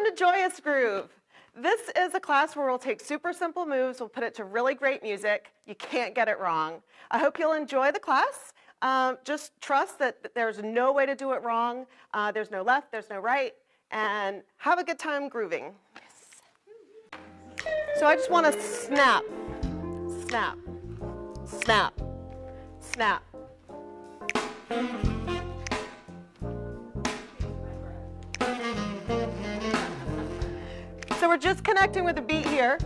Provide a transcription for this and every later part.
Welcome to Joyous Groove. This is a class where we'll take super simple moves, we'll put it to really great music. You can't get it wrong. I hope you'll enjoy the class. Just trust that there's no way to do it wrong. There's no left, there's no right, and have a good time grooving. Yes. So I just want to snap, snap, snap, snap. So we're just connecting with the beat here.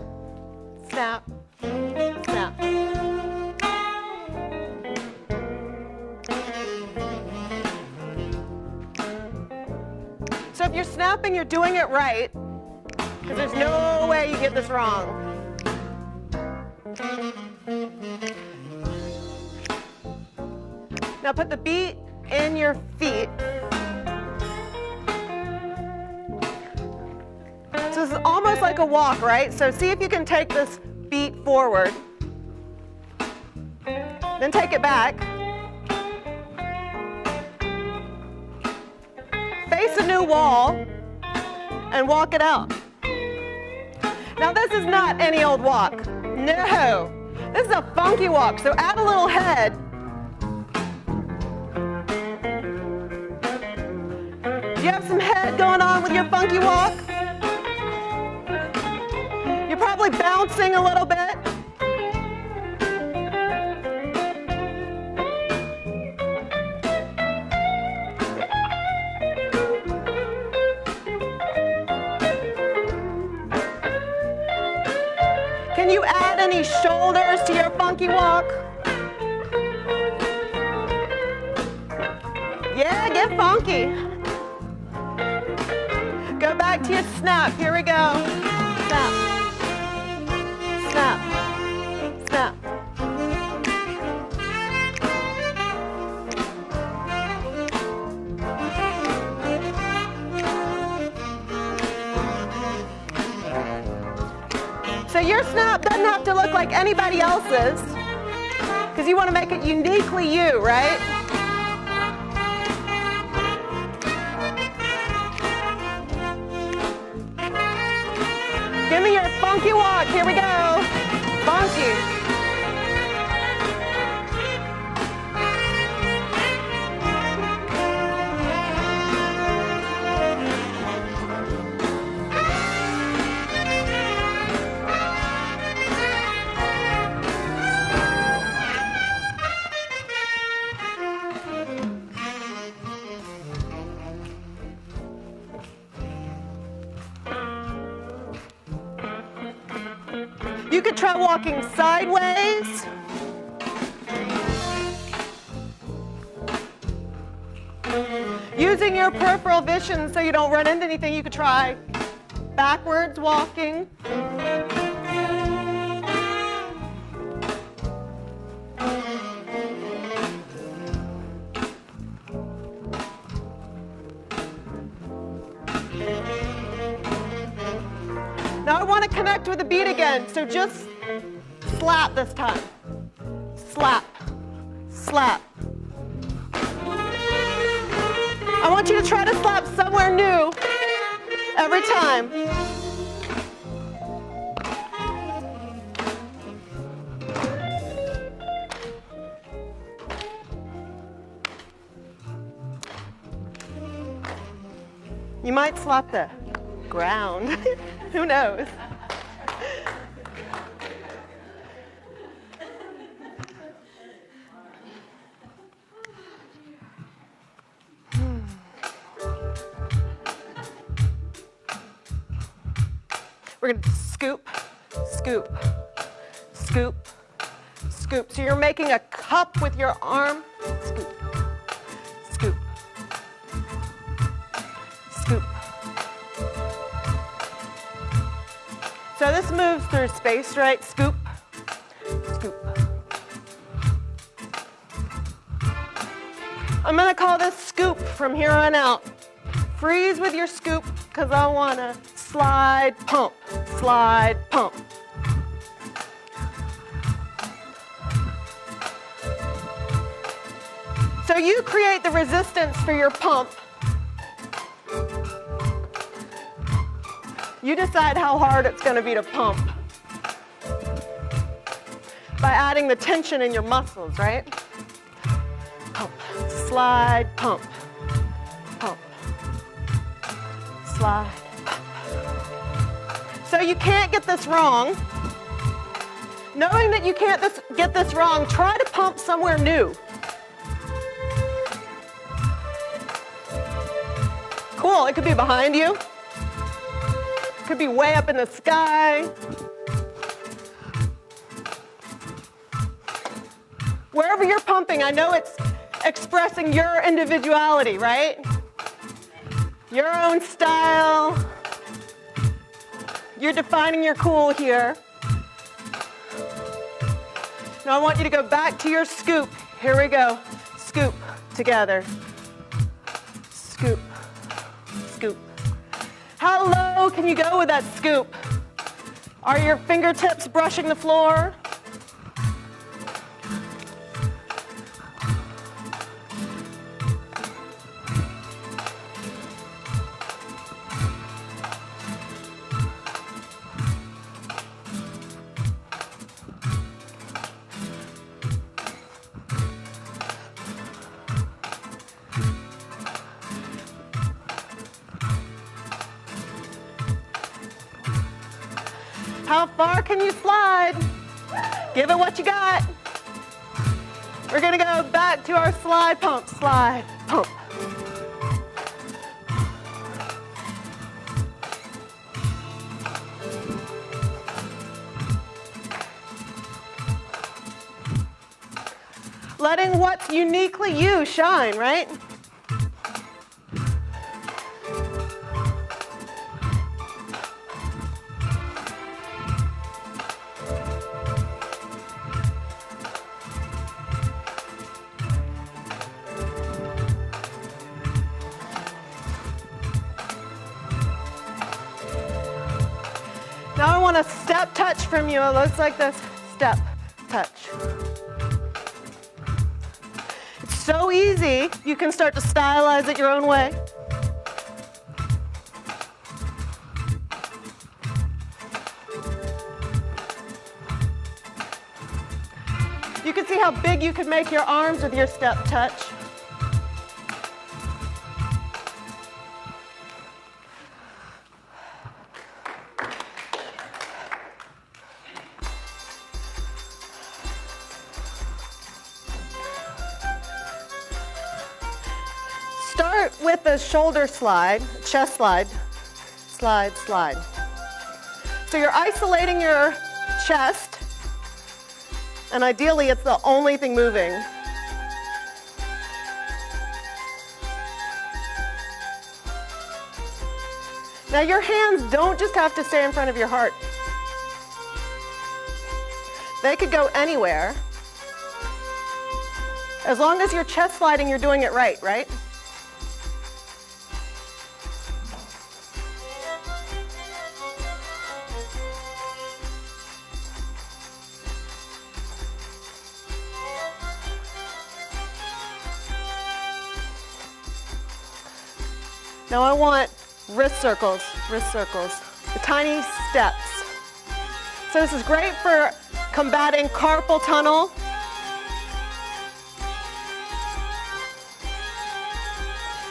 Snap, snap. So if you're snapping, you're doing it right, because there's no way you get this wrong. Now put the beat in your feet. So this is almost like a walk, right? So see if you can take this beat forward. Then take it back. Face a new wall and walk it out. Now this is not any old walk. No. This is a funky walk, so add a little head. Do you have some head going on with your funky walk? You're probably bouncing a little bit. Can you add any shoulders to your funky walk? Yeah, get funky. Go back to your snap. Here we go. Snap. Snap, snap. So your snap doesn't have to look like anybody else's, because you want to make it uniquely you, right? Give me your funky walk. Here we go. Funky. You could try walking sideways. Using your peripheral vision so you don't run into anything, you could try backwards walking. Now I want to connect with the beat again, so just slap this time. Slap, slap. I want you to try to slap somewhere new every time. You might slap the ground. Who knows? We're going to scoop, scoop, scoop, scoop. So you're making a cup with your arm. Scoop, scoop, scoop. So this moves through space, right? Scoop, scoop. I'm going to call this scoop from here on out. Freeze with your scoop, because I want to slide, pump, slide, pump. So you create the resistance for your pump. You decide how hard it's going to be to pump by adding the tension in your muscles, right? Pump, slide, pump, pump, slide, pump. So you can't get this wrong. Knowing that you can't get this wrong, try to pump somewhere new. Cool, it could be behind you. It could be way up in the sky. Wherever you're pumping, I know it's expressing your individuality, right? Your own style. You're defining your cool here. Now I want you to go back to your scoop. Here we go. Scoop together. Scoop. Scoop. How low can you go with that scoop? Are your fingertips brushing the floor? How far can you slide? Give it what you got. We're gonna go back to our slide pump, slide, pump. Letting what's uniquely you shine, right? Now I want a step touch from you. It looks like this. Step touch. It's so easy. You can start to stylize it your own way. You can see how big you could make your arms with your step touch. Start with a shoulder slide, chest slide, slide, slide. So you're isolating your chest, and ideally it's the only thing moving. Now your hands don't just have to stay in front of your heart. They could go anywhere. As long as you're chest sliding, you're doing it right, right? Now I want wrist circles, the tiny steps. So this is great for combating carpal tunnel.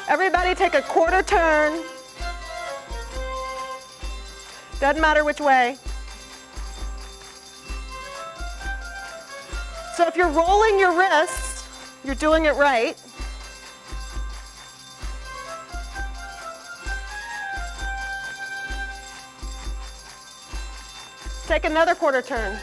Everybody take a quarter turn. Doesn't matter which way. So if you're rolling your wrists, you're doing it right. Take another quarter turn.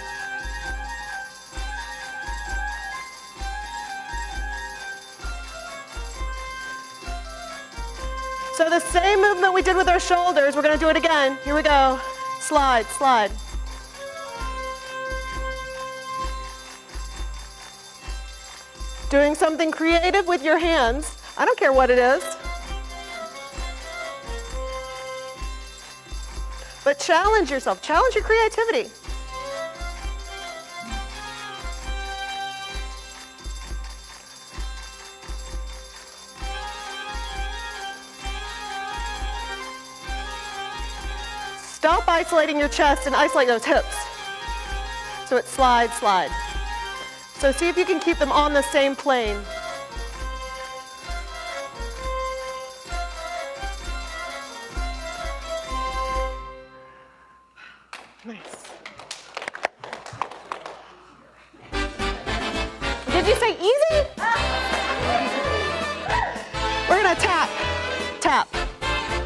So the same movement we did with our shoulders, we're going to do it again. Here we go. Slide, slide. Doing something creative with your hands. I don't care what it is. But challenge yourself, challenge your creativity. Stop isolating your chest and isolate those hips. So it's slide, slide. So see if you can keep them on the same plane. Nice. Did you say easy? We're gonna tap, tap,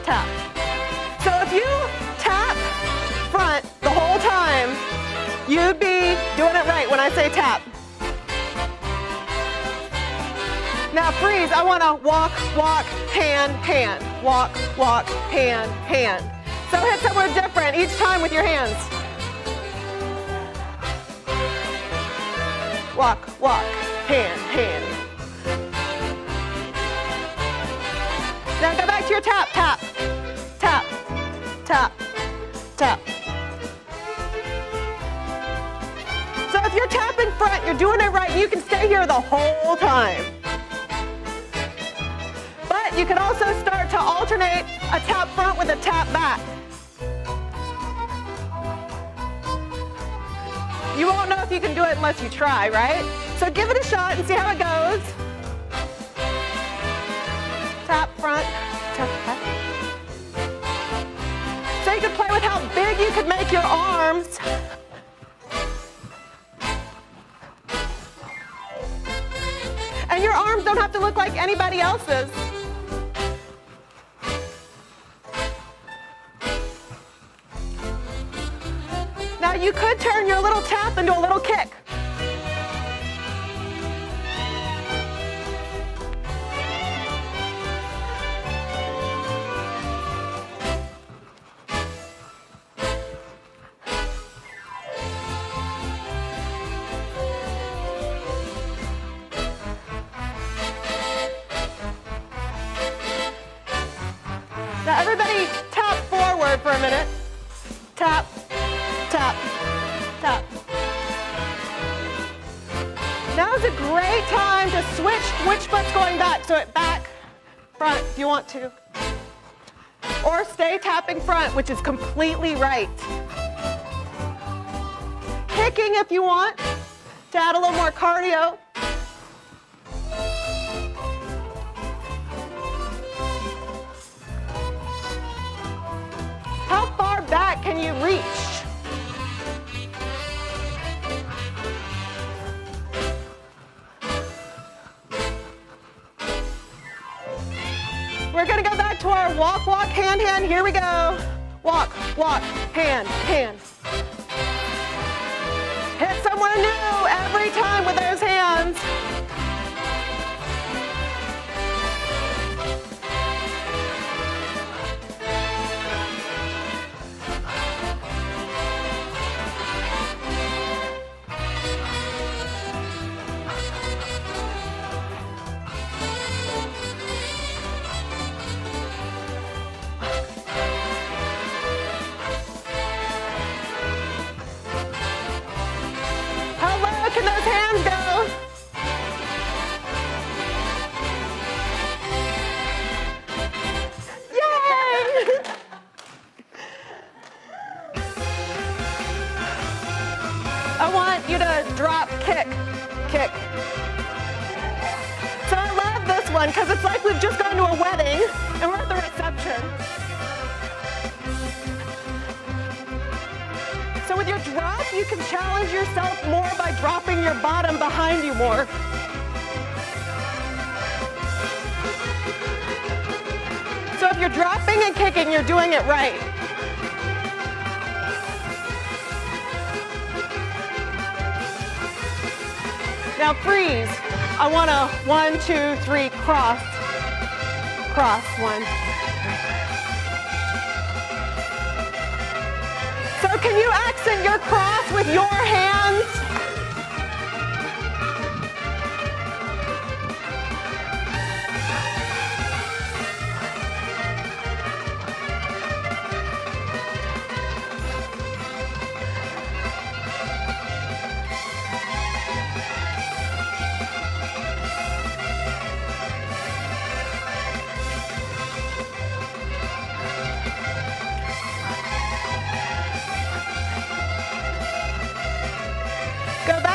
tap. So if you tap front the whole time, you'd be doing it right when I say tap. Now freeze, I wanna walk, walk, hand, hand. Walk, walk, hand, hand. So hit somewhere different each time with your hands. Walk, walk, hand, hand. Now go back to your tap, tap, tap, tap, tap. So if you're tapping front, you're doing it right. You can stay here the whole time. But you can also start to alternate a tap front with a tap back. You won't know if you can do it unless you try, right? So give it a shot and see how it goes. Tap front, tap back. So you can play with how big you could make your arms. And your arms don't have to look like anybody else's. Now you could turn your little tap into a little kick. Now everybody tap forward for a minute. Tap, tap, tap. Now is a great time to switch which foot's going back. So it back, front if you want to. Or stay tapping front, which is completely right. Kicking if you want to add a little more cardio. How far back can you reach? We're gonna go back to our walk, walk, hand, hand. Here we go. Walk, walk, hand, hand. Hit somewhere new every time with those hands. How low can those hands go? Yay! I want you to drop, kick, kick. So I love this one because it's like we've just gone to a wedding and we're at the reception. So with your drop, you can challenge yourself more by dropping your bottom behind you more. So if you're dropping and kicking, you're doing it right. Now freeze. I want a 1, 2, 3, cross. Cross, 1. So can you accent your cross with your hands?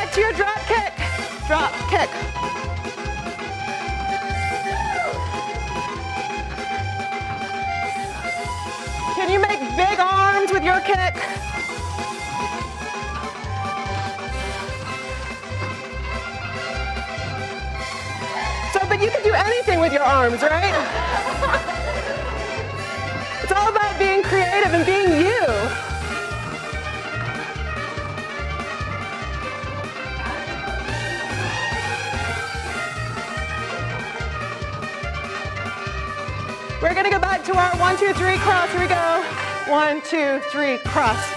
back to your drop kick. Drop kick. Can you make big arms with your kick? But you can do anything with your arms, right? It's all about being creative and being you. We're gonna go back to our 1, 2, 3 cross. Here we go. 1, 2, 3 cross.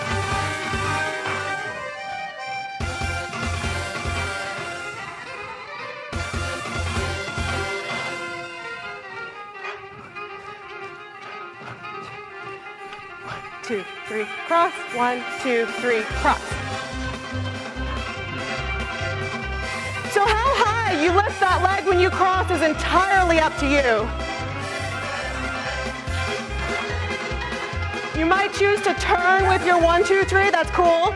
Two, three, cross. 1, 2, 3, cross. So how high you lift that leg when you cross is entirely up to you. You might choose to turn with your 1, 2, 3. That's cool.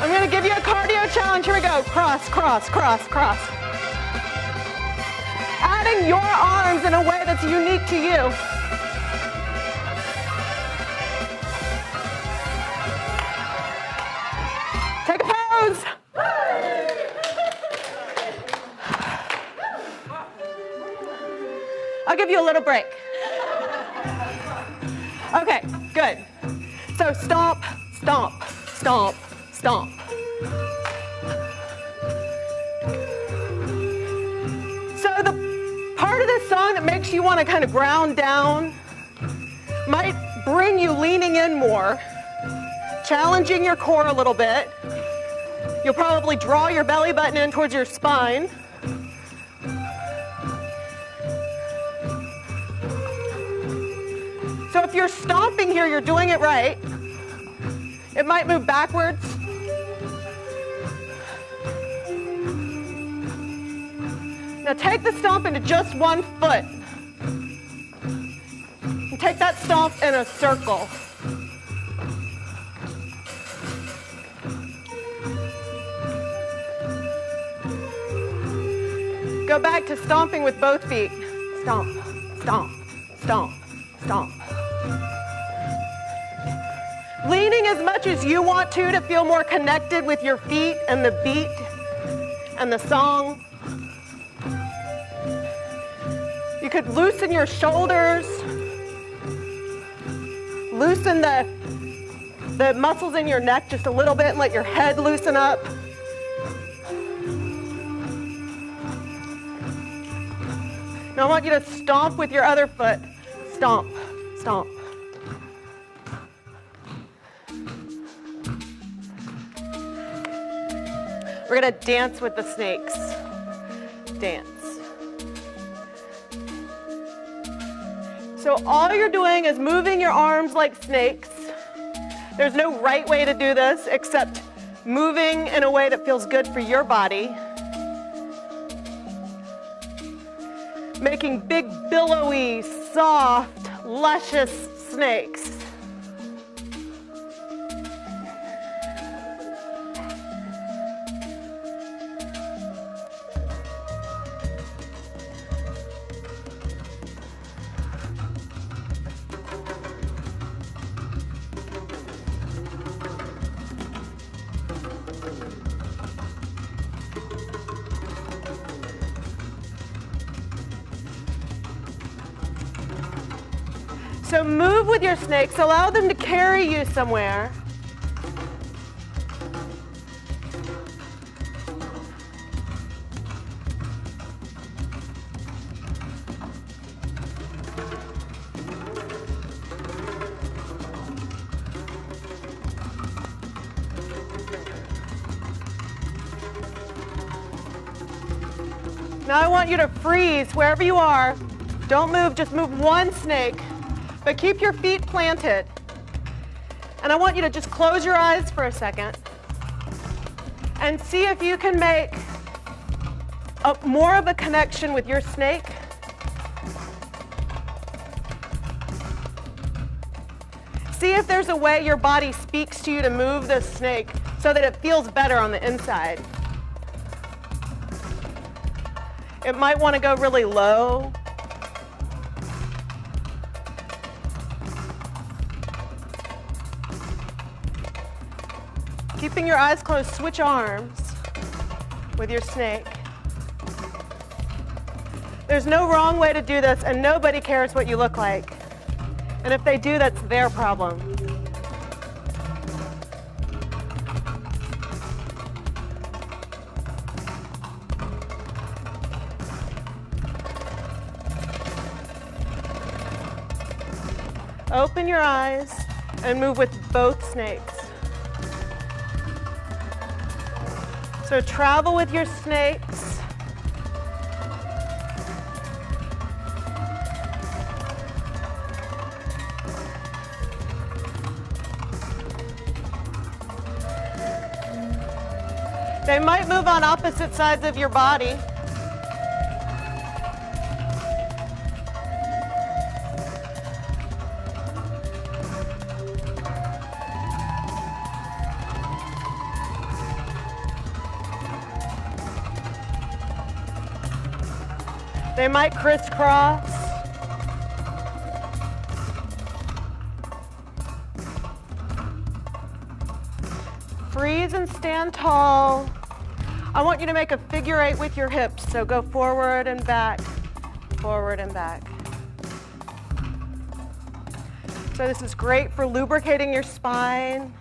I'm going to give you a cardio challenge. Here we go. Cross, cross, cross, cross. Adding your arms in a way that's unique to you. Take a pose. I'll give you a little break. Okay, good. So stomp, stomp, stomp, stomp. So the part of this song that makes you want to kind of ground down might bring you leaning in more, challenging your core a little bit. You'll probably draw your belly button in towards your spine. So if you're stomping here, you're doing it right. It might move backwards. Now take the stomp into just one foot. And take that stomp in a circle. Go back to stomping with both feet. Stomp, stomp, stomp, stomp. Leaning as much as you want to feel more connected with your feet and the beat and the song. You could loosen your shoulders, loosen the muscles in your neck just a little bit and let your head loosen up. Now I want you to stomp with your other foot. Stomp, stomp. We're gonna dance with the snakes. Dance. So all you're doing is moving your arms like snakes. There's no right way to do this except moving in a way that feels good for your body. Making big, billowy, soft, luscious snakes. So move with your snakes, allow them to carry you somewhere. Now I want you to freeze wherever you are. Don't move, just move one snake. But keep your feet planted. And I want you to just close your eyes for a second. And see if you can make more of a connection with your snake. See if there's a way your body speaks to you to move the snake so that it feels better on the inside. It might want to go really low. Keeping your eyes closed, switch arms with your snake. There's no wrong way to do this, and nobody cares what you look like. And if they do, that's their problem. Open your eyes and move with both snakes. So travel with your snakes. They might move on opposite sides of your body. They might crisscross. Freeze and stand tall. I want you to make a figure 8 with your hips, so go forward and back, forward and back. So this is great for lubricating your spine,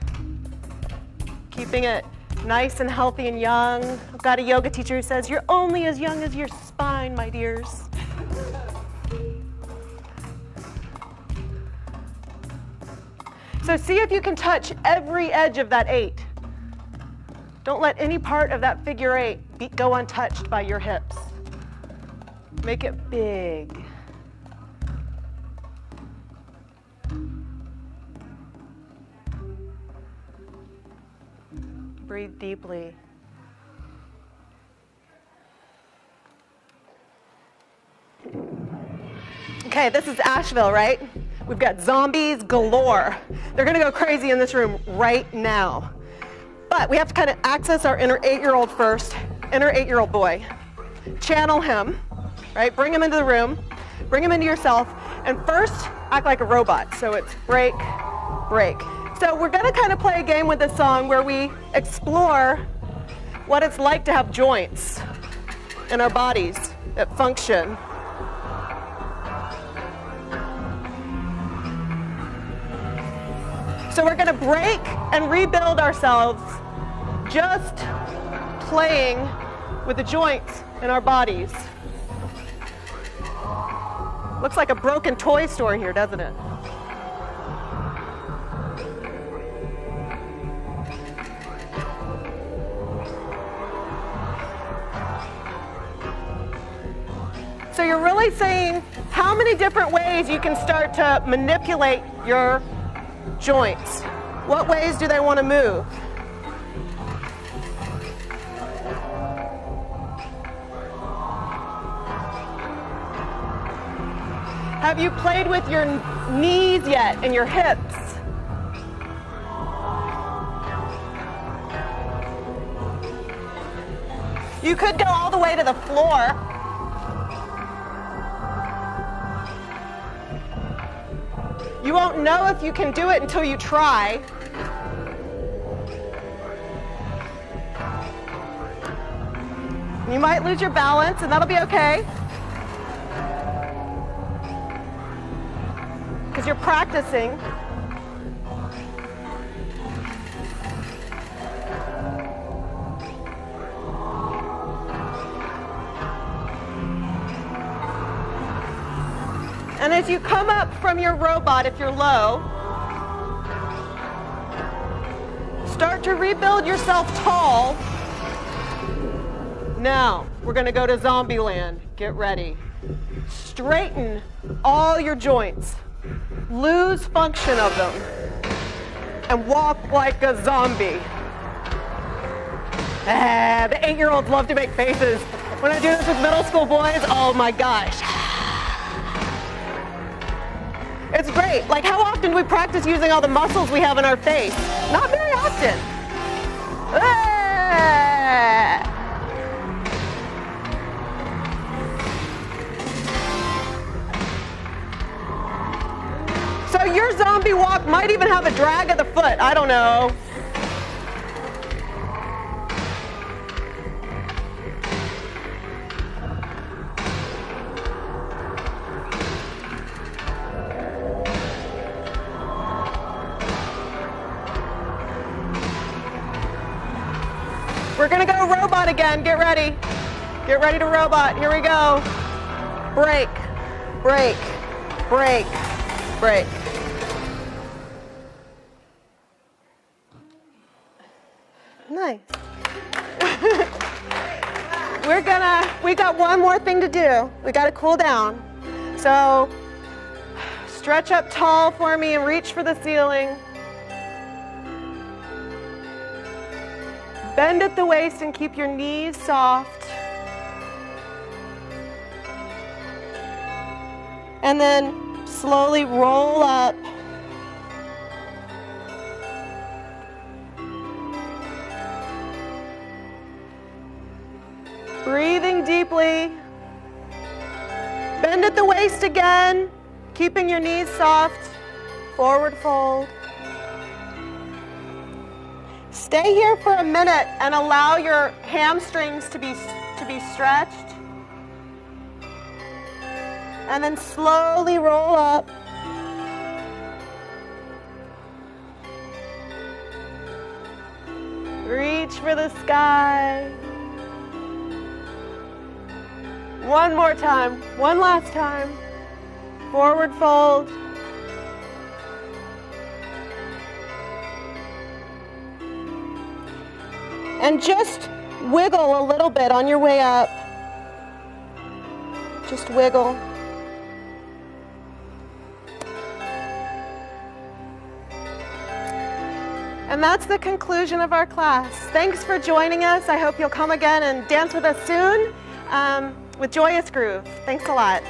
keeping it nice and healthy and young. I've got a yoga teacher who says, you're only as young as your spine, my dears. So see if you can touch every edge of that 8. Don't let any part of that figure 8 go untouched by your hips. Make it big. Breathe deeply. Okay, this is Asheville, right? We've got zombies galore. They're gonna go crazy in this room right now. But we have to kind of access our inner 8-year-old first, inner 8-year-old boy. Channel him, right? Bring him into the room, bring him into yourself, and first act like a robot. So it's break, break. So we're gonna kind of play a game with this song where we explore what it's like to have joints in our bodies that function. So we're gonna break and rebuild ourselves just playing with the joints in our bodies. Looks like a broken toy store here, doesn't it? So you're really saying how many different ways you can start to manipulate your joints. What ways do they want to move? Have you played with your knees yet and your hips? You could go all the way to the floor. You won't know if you can do it until you try. You might lose your balance, and that'll be okay. Because you're practicing. And as you come up from your robot, if you're low, start to rebuild yourself tall. Now, we're going to go to zombie land. Get ready. Straighten all your joints. Lose function of them. And walk like a zombie. The 8-year-olds love to make faces. When I do this with middle school boys, oh my gosh. It's great. Like, how often do we practice using all the muscles we have in our face? Not very often. So your zombie walk might even have a drag of the foot. I don't know. We're gonna go robot again. Get ready. Get ready to robot. Here we go. Break, break, break, break. Nice. We got one more thing to do. We gotta cool down. So stretch up tall for me and reach for the ceiling. Bend at the waist and keep your knees soft. And then slowly roll up. Breathing deeply. Bend at the waist again, keeping your knees soft. Forward fold. Stay here for a minute and allow your hamstrings to be stretched. And then slowly roll up. Reach for the sky. One more time, one last time. Forward fold. And just wiggle a little bit on your way up. Just wiggle. And that's the conclusion of our class. Thanks for joining us. I hope you'll come again and dance with us soon with Joyous Groove. Thanks a lot.